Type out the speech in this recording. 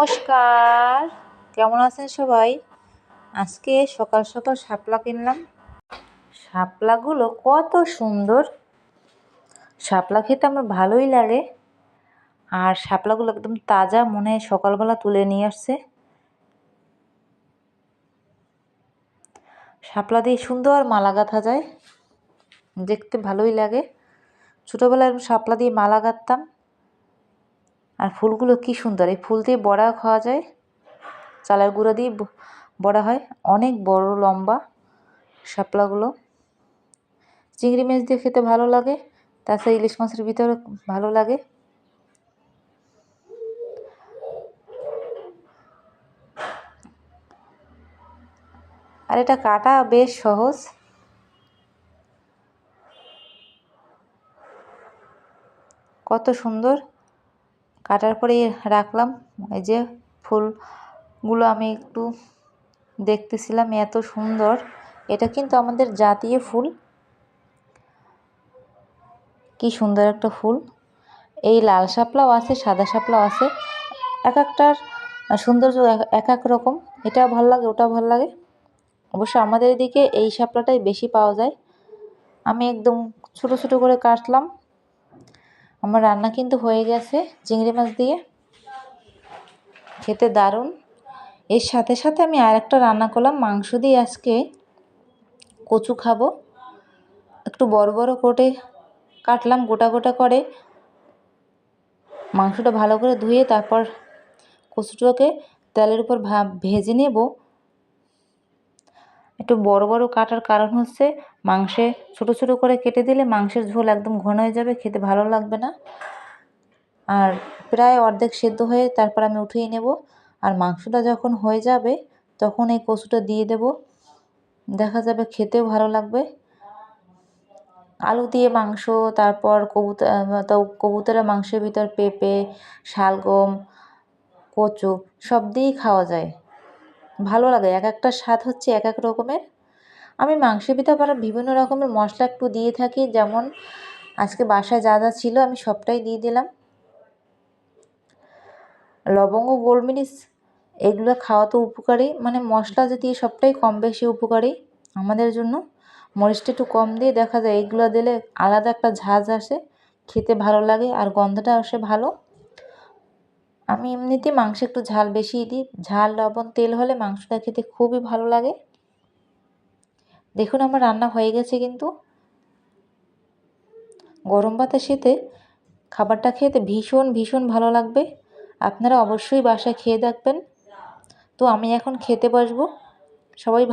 নমস্কার, কেমন আছেন সবাই? আজকে সকাল সকাল শাপলা কিনলাম। শাপলাগুলো কত সুন্দর, শাপলা খেতে আমার ভালোই লাগে। আর শাপলাগুলো একদম তাজা, মনে হয় সকালবেলা তুলে নিয়ে আসছে। শাপলা দিয়ে সুন্দর মালা গাঁথা যায়, দেখতে ভালোই লাগে। ছোটোবেলায় শাপলা দিয়ে মালা গাঁথতাম। আর ফুলগুলো কি সুন্দর, এই ফুল দিয়ে বড়া খাওয়া যায়, চালের গুঁড়ো দিয়ে বড়া হয়, অনেক বড় লম্বা শাপলাগুলো। চিংড়ি মাছ দিয়ে খেতে ভালো লাগে, তাছাড়া ইলিশ মাছের ভিতরে ভালো লাগে। আর এটা কাটা বেশ সহজ। কত সুন্দর, কাটার পরে রাখলাম। এই যে ফুলগুলো আমি একটু দেখতেছিলাম, এত সুন্দর। এটা কিন্তু আমাদের জাতীয় ফুল, কি সুন্দর একটা ফুল। এই লাল শাপলাও আছে, সাদা শাপলাও আছে, এক একটার সৌন্দর্য এক এক রকম। এটাও ভালো লাগে, ওটাও ভালো লাগে। অবশ্য আমাদের এদিকে এই শাপলাটাই বেশি পাওয়া যায়। আমি একদম ছোট ছোট করে কাটলাম। আমার রান্না কিন্তু হয়ে গেছে চিংড়ি মাছ দিয়ে, খেতে দারুণ। এর সাথে সাথে আমি আরেকটা রান্না করলাম মাংস দিয়ে। আজকে কচু খাবো, একটু বড় বড় করে কাটলাম, গোটা গোটা করে। মাংসটা ভালো করে ধুয়ে তারপর কচুটাকে তেলের উপর ভেজে নেব। একটু বড় বড় কাটার কারণ হচ্ছে, মাংসে ছোট ছোট করে কেটে দিলে মাংসের ঝোল একদম ঘন হয়ে যাবে, খেতে ভালো লাগবে না। আর প্রায় অর্ধেক সেদ্ধ হয়ে তারপর আমি উঠিয়ে নেব। আর মাংসটা যখন হয়ে যাবে তখন এই কচুটা দিয়ে দেব, দেখা যাবে খেতেও ভালো লাগবে। আলু দিয়ে মাংস, তারপর কবুতরের মাংসের ভিতর পেঁপে, শালগম, কচু সব দিয়েই খাওয়া যায়, ভালো লাগে। এক একটা স্বাদ হচ্ছে এক এক রকমের। আমি মাংসের ভিতর আবার বিভিন্ন রকমের মশলা একটু দিয়ে থাকি, যেমন আজকে বাসায় যা যা ছিল আমি সবটাই দিয়ে দিলাম। লবঙ্গ, গোলমরিচ এগুলো খাওয়া তো উপকারী, মানে মশলা জাতীয় সবটাই কম বেশি উপকারী আমাদের জন্য। মরিচটা একটু কম দিয়ে, দেখা যায় এইগুলো দিলে আলাদা একটা ঝাঁজ আসে, খেতে ভালো লাগে আর গন্ধটা আসে ভালো। আমি এমনিতেই মাংসে একটু ঝাল বেশিই দিই, ঝাল লবণ তেল হলে মাংসটা খেতে খুবই ভালো লাগে। দেখুন আমার রান্না হয়ে গেছে কিন্তু। গরম ভাতের সাথে খাবারটা খেতে ভীষণ ভীষণ ভালো লাগবে। আপনারা অবশ্যই বাসায় খেয়ে দেখবেন। তো আমি এখন খেতে বসবো, সবাই